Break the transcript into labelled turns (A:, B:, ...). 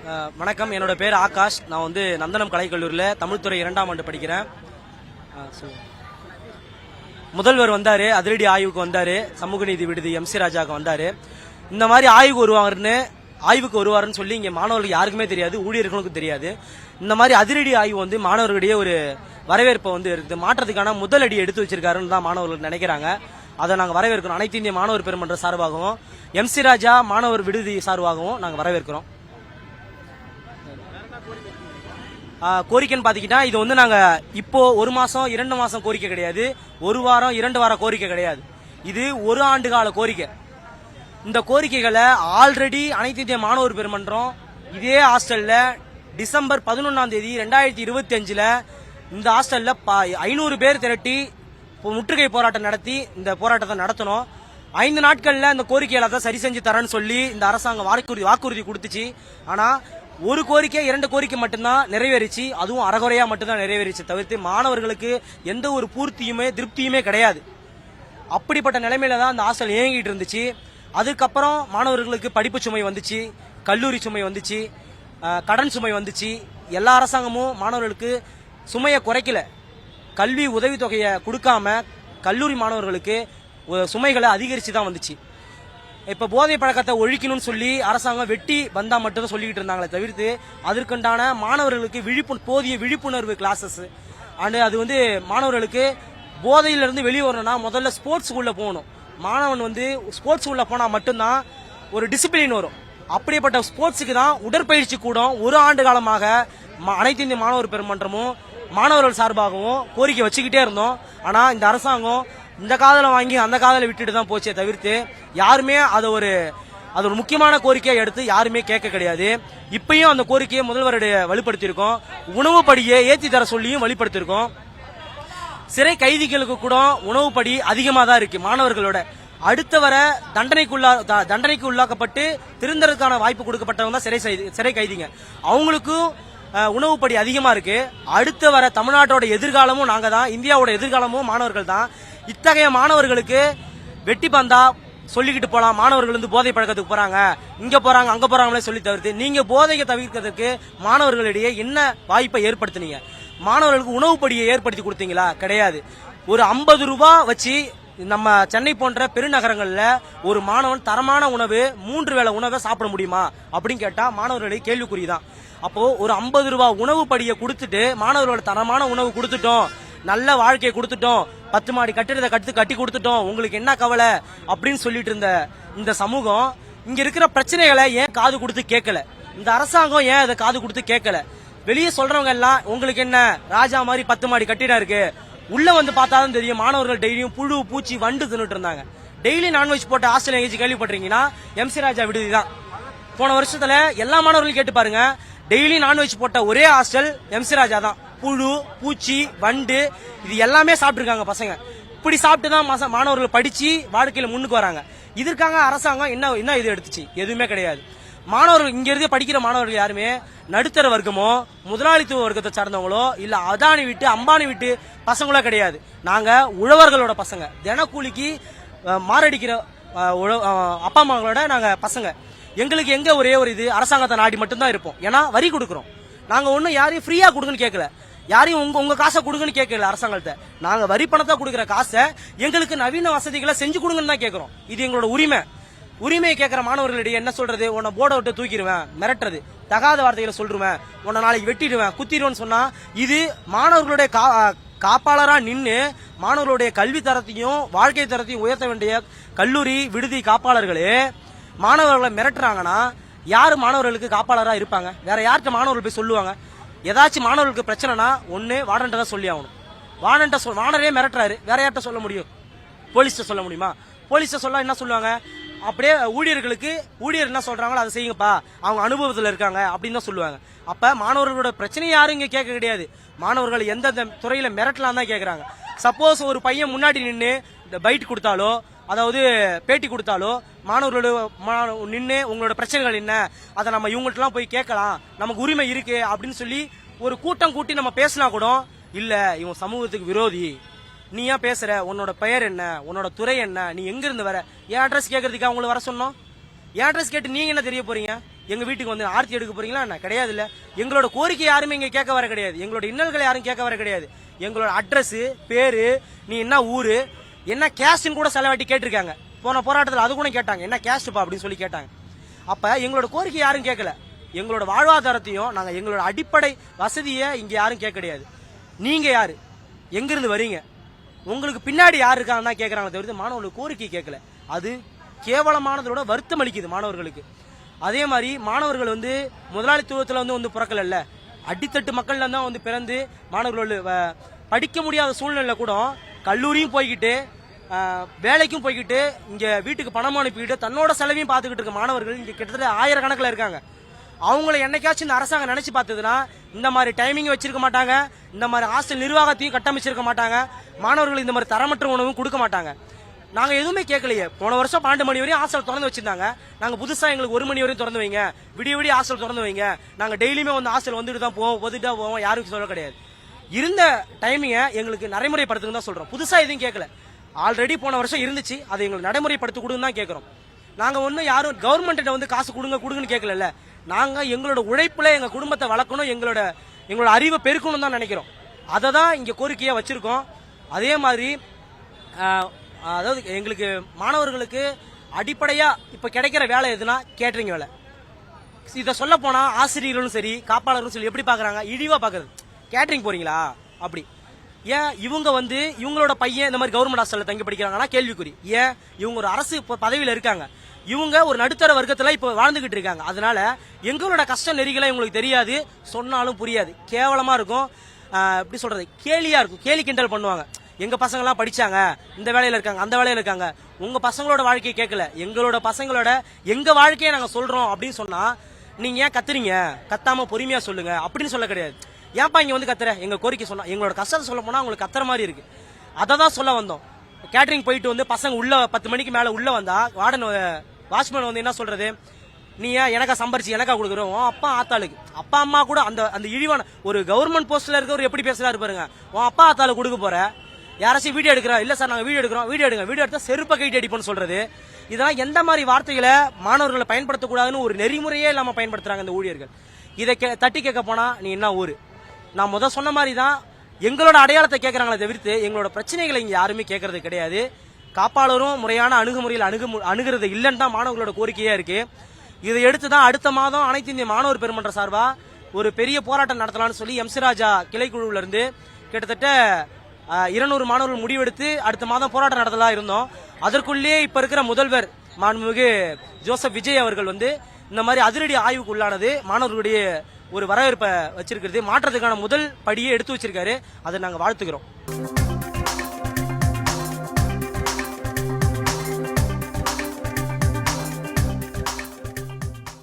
A: வணக்கம். என்னோட பேர் ஆகாஷ். நான் வந்து நந்தனம் கலைக்கல்லூரியில் தமிழ்துறை 2ஆம் ஆண்டு படிக்கிறேன். முதல்வர் வந்தாரு, அதிரடி ஆய்வுக்கு வந்தாரு, சமூக நீதி விடுதி MC ராஜாவுக்கு வந்தாரு. இந்த மாதிரி ஆய்வுக்கு வருவாருன்னு சொல்லி இங்க மாணவர்களுக்கு யாருக்குமே தெரியாது, ஊழியர்களுக்கும் தெரியாது. இந்த மாதிரி அதிரடி ஆய்வு வந்து மாணவர்களிடையே ஒரு வரவேற்பை வந்து இருக்குது, மாற்றத்துக்கான முதல் அடி எடுத்து வச்சிருக்காருன்னு தான் மாணவர்கள் நினைக்கிறாங்க. அதை நாங்கள் வரவேற்கிறோம். அனைத்து இந்திய மாணவர் பெருமன்ற சார்பாகவும் MC ராஜா மாணவர் விடுதி சார்பாகவும் நாங்கள் வரவேற்கிறோம். கோரிக்கைன்னு பாத்தீங்கன்னா இது வந்து நாங்க இப்போ 1 மாசம் 2 மாசம் கோரிக்கை கிடையாது, 1 வாரம் 2 வார கோரிக்கை கிடையாது. இது 1 ஆண்டு கால கோரிக்கை. இந்த கோரிக்கைகளை ஆல்ரெடி அனைத்து இந்திய மாணவர் பெருமன்றம் இதே ஹாஸ்டல்ல டிசம்பர் 11ஆம் தேதி 2025 இந்த ஹாஸ்டல்ல 500 பேர் திரட்டி முற்றுகை போராட்டம் நடத்தி இந்த போராட்டத்தை நடத்தணும். 5 நாட்கள்ல இந்த கோரிக்கைகளை தான் சரி செஞ்சு தரேன்னு சொல்லி இந்த அரசாங்கம் வாக்குறுதி கொடுத்துச்சு. ஆனா ஒரு கோரிக்கை 2 கோரிக்கை மட்டும்தான் நிறைவேறிச்சு, அதுவும் அறகுறையா மட்டும்தான் நிறைவேறிச்சு தவிர்த்து மாணவர்களுக்கு எந்த ஒரு பூர்த்தியுமே திருப்தியுமே கிடையாது. அப்படிப்பட்ட நிலைமையில தான் அந்த ஹாஸ்டல் இயங்கிட்டு இருந்துச்சு. அதுக்கப்புறம் மாணவர்களுக்கு படிப்பு சுமை வந்துச்சு, கல்லூரி சுமை வந்துச்சு, கடன் சுமை வந்துச்சு. எல்லா அரசாங்கமும் மாணவர்களுக்கு சுமையை குறைக்கல, கல்வி உதவித்தொகையை கொடுக்காம கல்லூரி மாணவர்களுக்கு சுமைகளை அதிகரிச்சு தான் வந்துச்சு. இப்ப போதை பழக்கத்தை ஒழிக்கணும்னு சொல்லி அரசாங்கம் வெட்டி வந்தா மட்டும் சொல்லிக்கிட்டு இருந்தாங்களே தவிர்த்து அதற்குண்டான மாணவர்களுக்கு போதிய விழிப்புணர்வு கிளாஸஸ் அண்ட் அது வந்து மாணவர்களுக்கு போதையிலிருந்து வெளியே வரணும்னா முதல்ல ஸ்போர்ட்ஸ் உள்ள போகணும். மாணவன் வந்து ஸ்போர்ட்ஸ் உள்ள போனா மட்டும்தான் ஒரு டிசிப்ளின் வரும். அப்படிப்பட்ட ஸ்போர்ட்ஸுக்கு தான் உடற்பயிற்சி கூடம் 1 ஆண்டு காலமாக அனைத்து இந்திய மாணவர் பெருமன்றமும் மாணவர்கள் சார்பாகவும் கோரிக்கை வச்சுக்கிட்டே இருந்தோம். ஆனா இந்த அரசாங்கம் இந்த காதல வாங்கி அந்த காதல விட்டுட்டு தான் போச்சே தவிர்த்து யாருமே அது ஒரு முக்கியமான கோரிக்கையை எடுத்து யாருமே கேட்க கிடையாது. இப்பயும் அந்த கோரிக்கையை முதல்வருடைய வலுப்படுத்தியிருக்கோம். உணவு படியை ஏற்றி தர சொல்லியும் வலுப்படுத்தியிருக்கோம். சிறை கைதிகளுக்கு கூட உணவு படி அதிகமாக தான் இருக்கு மாணவர்களோட. அடுத்த வர தண்டனைக்கு உள்ளாக்கப்பட்டு திருந்தறதுக்கான வாய்ப்பு கொடுக்கப்பட்டவங்க தான் சிறை கைதிங்க. அவங்களுக்கும் உணவு படி அதிகமா இருக்கு. அடுத்த வர தமிழ்நாட்டோட எதிர்காலமும் நாங்க தான், இந்தியாவோட எதிர்காலமும் மாணவர்கள் தான். இத்தகைய மாணவர்களுக்கு வெட்டி பந்தா சொல்லிக்கிட்டு போலாம், மாணவர்கள் வந்து போதை பழக்கத்துக்கு போறாங்க, இங்க போறாங்க அங்க போறாங்களே சொல்லி தவிர்த்து நீங்க போதையை தவிர்க்கிறதுக்கு மாணவர்களிடையே என்ன வாய்ப்பை ஏற்படுத்தினீங்க? மாணவர்களுக்கு உணவு படியை ஏற்படுத்தி கொடுத்தீங்களா? கிடையாது. ஒரு 50 ரூபாய் வச்சு நம்ம சென்னை போன்ற பெருநகரங்கள்ல ஒரு மாணவன் தரமான உணவு 3 வேளை உணவை சாப்பிட முடியுமா அப்படின்னு கேட்டா மாணவர்களுடைய கேள்விக்குறிதான். அப்போ ஒரு 50 ரூபாய் உணவு படியை கொடுத்துட்டு மாணவர்களோட தரமான உணவு கொடுத்துட்டோம், நல்ல வாழ்க்கையை கொடுத்துட்டோம், 10 மாடி கட்டிடத்தை கட்டி கொடுத்துட்டோம், உங்களுக்கு என்ன கவலை அப்படின்னு சொல்லிட்டு இருந்த இந்த சமூகம் இங்க இருக்கிற பிரச்சனைகளை ஏன் காது கொடுத்து கேட்கல? இந்த அரசாங்கம் ஏன் அதை காது கொடுத்து கேட்கல? வெளியே சொல்றவங்க எல்லாம் உங்களுக்கு என்ன ராஜா மாதிரி 10 மாடி கட்டிடம் இருக்கு, உள்ள வந்து பார்த்தாலும் தெரியும் மாணவர்கள் டெய்லியும் புழு பூச்சி வண்டு தின்னுட்டு இருந்தாங்க. டெய்லி நான்வெஜ் போட்ட ஹாஸ்டல் எங்கேயும் கேள்விப்பட்டிருக்கீங்கன்னா MC ராஜா விடுதி தான். போன வருஷத்துல எல்லா மாணவர்களும் கேட்டு பாருங்க, டெய்லி நான்வெஜ் போட்ட ஒரே ஹாஸ்டல் MC ராஜா தான். புழு பூச்சி வண்டு இது எல்லாமே சாப்பிட்டுருக்காங்க பசங்க. இப்படி சாப்பிட்டு தான் மாணவர்கள் படிச்சு வாழ்க்கையில முன்னுக்கு வராங்க. இதற்காக அரசாங்கம் என்ன இது எடுத்துச்சு? எதுவுமே கிடையாது. மாணவர்கள் இங்க இருந்து படிக்கிற மாணவர்கள் யாருமே நடுத்தர வர்க்கமோ முதலாளித்துவ வர்க்கத்தை சார்ந்தவங்களோ இல்ல அதானி வீட்டு அம்பானி வீட்டு பசங்களோ கிடையாது. நாங்க உழவர்களோட பசங்க, தினக்கூலிக்கு மாரடிக்கிற அப்பா அம்மாங்களோட நாங்க பசங்க. எங்களுக்கு எங்க ஒரே ஒரு இது அரசாங்கத்தை நாடி மட்டும்தான் இருப்போம். ஏன்னா வரி கொடுக்கறோம். நாங்க ஒன்னும் யாரையும் ஃப்ரீயா கொடுங்கன்னு கேட்கல, யாரையும் உங்க காசை கொடுங்கன்னு கேட்கல அரசாங்கத்தை. நாங்க வரி பணத்தை கொடுக்கிற காசை எங்களுக்கு நவீன வசதிகளை செஞ்சு கொடுங்கன்னு தான் கேட்கறோம். இது எங்களோட உரிமையை கேட்கிற மாணவர்களிடையே என்ன சொல்றது? உன்னை போர்டை விட்டு தூக்கிடுவேன், மிரட்டுறது, தகாத வார்த்தைகளை சொல்றேன், உன்னை நாளைக்கு வெட்டிடுவேன், குத்திடுவேன்னு சொன்னா இது மாணவர்களுடைய காப்பாளரா நின்று மாணவர்களுடைய கல்வி தரத்தையும் வாழ்க்கை தரத்தையும் உயர்த்த வேண்டிய கல்லூரி விடுதி காப்பாளர்களே மாணவர்களை மிரட்டுறாங்கன்னா யாரு மாணவர்களுக்கு காப்பாளரா இருப்பாங்க? வேற யார்கிட்ட மாணவர்கள் போய் சொல்லுவாங்க? ஏதாச்சும் மாணவர்களுக்கு பிரச்சனைனா ஒன்னு வார்டன்ட்ட தான் சொல்லி ஆகணும். வார்டரே மிரட்டுறாரு, வேற யார்கிட்ட சொல்ல முடியும்? போலீஸ்ட சொல்ல முடியுமா? போலீஸ்ட சொல்ல என்ன சொல்லுவாங்க? அப்படியே ஊழியர் என்ன சொல்றாங்களோ அதை செய்யுங்கப்பா, அவங்க அனுபவத்தில் இருக்காங்க அப்படின்னு தான் சொல்லுவாங்க. அப்ப மாணவர்களோட பிரச்சனையை யாரும் இங்க கேட்க கிடையாது. மாணவர்கள் எந்தெந்த துறையில மிரட்டலாம் தான் கேட்கறாங்க. சப்போஸ் ஒரு பையன் முன்னாடி நின்று இந்த பைட் கொடுத்தாலோ அதாவது பேட்டி கொடுத்தாலோ மாணவர்களோட நின்று உங்களோட பிரச்சனைகள் என்ன, அதை நம்ம இவங்கள்ட்டலாம் போய் கேட்கலாம், நமக்கு உரிமை இருக்கு அப்படின்னு சொல்லி ஒரு கூட்டம் கூட்டி நம்ம பேசினா கூட இல்ல இவன் சமூகத்துக்கு விரோதி, நீ ஏன் பேசுற, உன்னோட பெயர் என்ன, உன்னோட துறை என்ன, நீ எங்க இருந்து வர, என் அட்ரஸ் கேட்கறதுக்கு அவங்களை வர சொன்னோம். என் அட்ரஸ் கேட்டு நீங்க என்ன தெரிய போறீங்க? எங்க வீட்டுக்கு வந்து ஆர்த்தி எடுக்க போறீங்களா என்ன? கிடையாது. இல்ல எங்களோட கோரிக்கை யாருமே இங்க கேட்க வர கிடையாது. எங்களோட இன்னல்களை யாரும் கேட்க வர கிடையாது. எங்களோட அட்ரஸ், பேரு, நீ என்ன ஊரு, என்ன கேஸ்ட்னு கூட சில வாட்டி கேட்டிருக்காங்க. போன போராட்டத்தில் அது கூட கேட்டாங்க, என்ன கேஸ்ட்பா அப்படின்னு சொல்லி கேட்டாங்க. அப்ப எங்களோட கோரிக்கை யாரும் கேட்கல. எங்களோட வாழ்வாதாரத்தையும் நாங்க எங்களோட அடிப்படை வசதியை இங்க யாரும் கேட்க கிடையாது. நீங்க யாரு, எங்கிருந்து வரீங்க, உங்களுக்கு பின்னாடி யார் இருக்காங்க தான் கேட்கறாங்க தவிர மாணவர்களுக்கு கோரிக்கை கேட்கல. அது கேவலமானதோட வருத்தம் அளிக்குது மாணவர்களுக்கு. அதே மாதிரி மாணவர்கள் வந்து முதலாளித்துவத்தில் வந்து பிறக்கல, அடித்தட்டு மக்கள்ல தான் வந்து பிறந்து மாணவர்கள் படிக்க முடியாத சூழ்நிலை கூட கல்லூரியும் போய்கிட்டு வேலைக்கும் போய்கிட்டு இங்க வீட்டுக்கு பணம் அனுப்பிக்கிட்டு தன்னோட செலவையும் பார்த்துக்கிட்டு இருக்க மாணவர்கள் இங்க கிட்டத்தட்ட ஆயிரக்கணக்கில் இருக்காங்க. அவங்கள என்னைக்காச்சும் இந்த அரசாங்கம் நினைச்சு பார்த்ததுன்னா இந்த மாதிரி டைமிங் வச்சிருக்க மாட்டாங்க, இந்த மாதிரி ஹாஸ்டல் நிர்வாகத்தையும் கட்டமைச்சிருக்க மாட்டாங்க, மாணவர்கள் இந்த மாதிரி தரமற்ற உணவும் கொடுக்க மாட்டாங்க. நாங்க எதுவுமே கேட்கலையே. போன வருஷம் 12 மணி வரையும் ஹாஸ்டல் திறந்து வச்சிருந்தாங்க. நாங்க புதுசா எங்களுக்கு 1 மணி வரையும் திறந்து வைங்க, விடிய விடிய ஹாஸ்டல் திறந்து வைங்க, நாங்க டெய்லியுமே வந்து ஹாஸ்டல் வந்துட்டு தான் போவோம், ஒதுட்டா போவோம், யாருக்கும் சொல்ல கிடையாது. இருந்த டைமிங்கை எங்களுக்கு நடைமுறைப்படுத்துன்னு தான் சொல்றோம். புதுசா எதுவும் கேட்கல. ஆல்ரெடி போன வருஷம் இருந்துச்சு, அதை எங்களுக்கு நடைமுறைப்படுத்தி கொடுங்க தான் கேட்கறோம். நாங்க ஒன்னும் யாரும் கவர்மெண்ட் வந்து காசு கொடுங்கன்னு கேட்கல. நாங்க எங்களோட உழைப்புல எங்க குடும்பத்தை வளர்க்கணும், எங்களோட அறிவை பெருக்கணும் தான் நினைக்கிறோம். அதை தான் இங்க கோரிக்கையா வச்சிருக்கோம். அதே மாதிரி அதாவது எங்களுக்கு மாணவர்களுக்கு அடிப்படையா இப்ப கிடைக்கிற வேலை எதுனா கேட்டரிங் வேலை. இதை சொல்ல போனா ஆசிரியர்களும் சரி காப்பாளர்களும் சரி எப்படி பாக்குறாங்க, இழிவா பாக்குறது. கேட்டரிங் போறீங்களா அப்படி. ஏன் இவங்க வந்து இவங்களோட பையன் இந்த மாதிரி கவர்மெண்ட் ஹாஸ்டல்ல தங்கி படிக்கிறாங்கன்னா கேள்விக்குறி. ஏன் இவங்க ஒரு அரசு பதவியில இருக்காங்க, இவங்க ஒரு நடுத்தர வர்க்கத்துல இப்ப வாழ்ந்துகிட்டு இருக்காங்க. அதனால எங்களோட கஷ்ட நெறிகளை இவங்களுக்கு தெரியாது, சொன்னாலும் புரியாது, கேவலமா இருக்கும். எப்படி சொல்றது, கேலியா இருக்கும், கேலி கிண்டல் பண்ணுவாங்க. எங்க பசங்க எல்லாம் படிச்சாங்க, இந்த வேலையில இருக்காங்க, அந்த வேலையில இருக்காங்க, உங்க பசங்களோட வாழ்க்கையை கேட்கல, எங்களோட பசங்களோட எங்க வாழ்க்கையை நாங்க சொல்றோம் அப்படின்னு சொன்னா நீங்க ஏன் கத்துறீங்க, கத்தாம பொறுமையா சொல்லுங்க அப்படின்னு சொல்ல கிடையாது. ஏன்பா இங்க வந்து கத்துற, எங்க கோரிக்கை சொன்னா எங்களோட கஷ்டத்தை சொல்ல போனா உங்களுக்கு கத்துற மாதிரி இருக்கு. அதை தான் சொல்ல வந்தோம். கேட்டரிங் போயிட்டு வந்து பசங்க உள்ள 10 மணிக்கு மேல உள்ள வந்தா வாட்ச்மேன் வந்து என்ன சொல்றது, நீ எனக்கா சம்பாரிச்சு எனக்கா கொடுக்குறோம், அப்பா ஆத்தாளுக்கு, அப்பா அம்மா கூட அந்த இழிவான ஒரு கவர்மெண்ட் போஸ்ட்ல இருக்கவர் எப்படி பேசுறாரு பாருங்க. உன் அப்பா ஆத்தாளுக்கு கொடுக்க போற, யாராச்சும் வீடியோ எடுக்கிறா, இல்ல சார் நாங்க வீடியோ எடுக்கிறோம், வீடியோ எடுங்க, வீடியோ எடுத்தா செருப்ப கைட்டு அடிப்போம்னு சொல்றது. இதெல்லாம் எந்த மாதிரி வார்த்தைகளை மாணவர்களை பயன்படுத்தக்கூடாதுன்னு ஒரு நெறிமுறையே இல்லாம பயன்படுத்துறாங்க இந்த ஊழியர்கள். இதை தட்டி கேட்க போனா நீ என்ன ஊரு, நான் முதல் சொன்ன மாதிரி தான் எங்களோட அடையாளத்தை கேட்கறாங்களே தவிர்த்து எங்களோட பிரச்சனைகளை இங்க யாருமே கேட்கறது கிடையாது. காப்பாளரும் முறையான அணுகுமுறையில் அணுகிறது இல்லைன்னு தான் மாணவர்களோட கோரிக்கையா இருக்கு. இதை எடுத்துதான் அடுத்த மாதம் அனைத்து இந்திய மாணவர் பெருமன்ற சார்பா ஒரு பெரிய போராட்டம் நடத்தலாம்னு சொல்லி எம்சி ராஜா கிளைக்குழுல இருந்து கிட்டத்தட்ட 200 மாணவர்கள் முடிவெடுத்து அடுத்த மாதம் போராட்டம் நடத்தலாம் இருந்தோம். அதற்குள்ளே இப்ப இருக்கிற முதல்வர் மாண்புமிகு ஜோசப் விஜய் அவர்கள் வந்து இந்த மாதிரி அதிரடி ஆய்வுக்கு உள்ளானது மாணவர்களுடைய ஒரு வரவேற்பை வச்சிருக்கிறது, மாற்றத்துக்கான முதல் படியை எடுத்து வச்சிருக்காரு. அதை நாங்க வாழ்த்துக்கிறோம்.